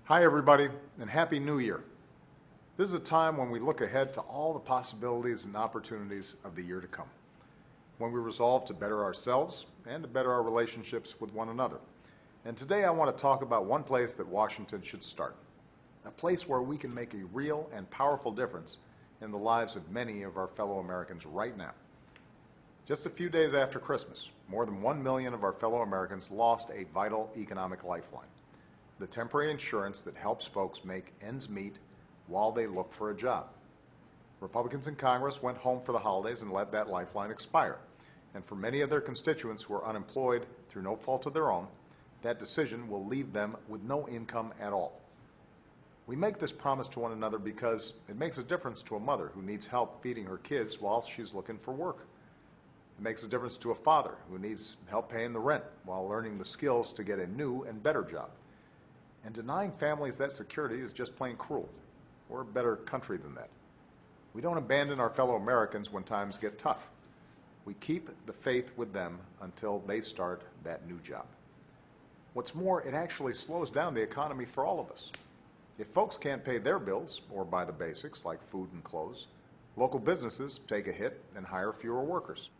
Hi everybody, and Happy New Year. This is a time when we look ahead to all the possibilities and opportunities of the year to come, when we resolve to better ourselves and to better our relationships with one another. And today I want to talk about one place that Washington should start, a place where we can make a real and powerful difference in the lives of many of our fellow Americans right now. Just a few days after Christmas, more than 1 million of our fellow Americans lost a vital economic lifeline, the temporary insurance that helps folks make ends meet while they look for a job. Republicans in Congress went home for the holidays and let that lifeline expire. And for many of their constituents who are unemployed through no fault of their own, that decision will leave them with no income at all. We make this promise to one another because it makes a difference to a mother who needs help feeding her kids while she's looking for work. It makes a difference to a father who needs help paying the rent while learning the skills to get a new and better job. And denying families that security is just plain cruel. We're a better country than that. We don't abandon our fellow Americans when times get tough. We keep the faith with them until they start that new job. What's more, it actually slows down the economy for all of us. If folks can't pay their bills or buy the basics like food and clothes, local businesses take a hit and hire fewer workers.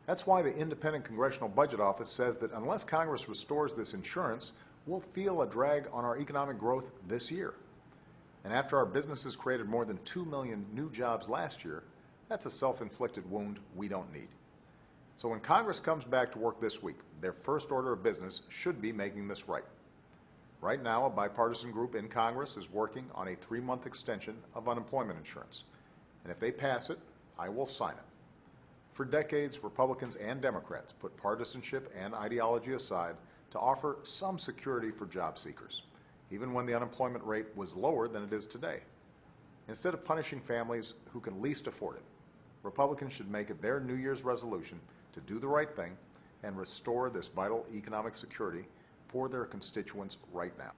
That's why the Independent Congressional Budget Office says that unless Congress restores this insurance, we'll feel a drag on our economic growth this year. And after our businesses created more than 2 million new jobs last year, that's a self-inflicted wound we don't need. So when Congress comes back to work this week, their first order of business should be making this right. Right now, a bipartisan group in Congress is working on a 3-month extension of unemployment insurance. And if they pass it, I will sign it. For decades, Republicans and Democrats put partisanship and ideology aside to offer some security for job seekers, even when the unemployment rate was lower than it is today. Instead of punishing families who can least afford it, Republicans should make it their New Year's resolution to do the right thing and restore this vital economic security for their constituents right now.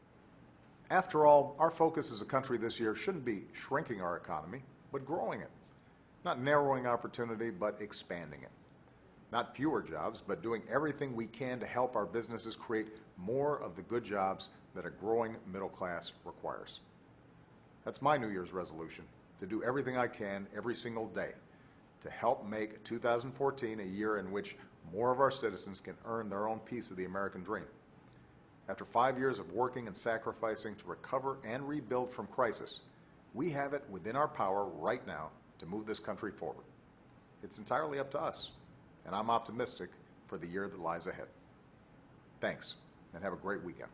After all, our focus as a country this year shouldn't be shrinking our economy, but growing it. Not narrowing opportunity, but expanding it. Not fewer jobs, but doing everything we can to help our businesses create more of the good jobs that a growing middle class requires. That's my New Year's resolution, to do everything I can every single day to help make 2014 a year in which more of our citizens can earn their own piece of the American dream. After 5 years of working and sacrificing to recover and rebuild from crisis, we have it within our power right now to move this country forward. It's entirely up to us, and I'm optimistic for the year that lies ahead. Thanks, and have a great weekend.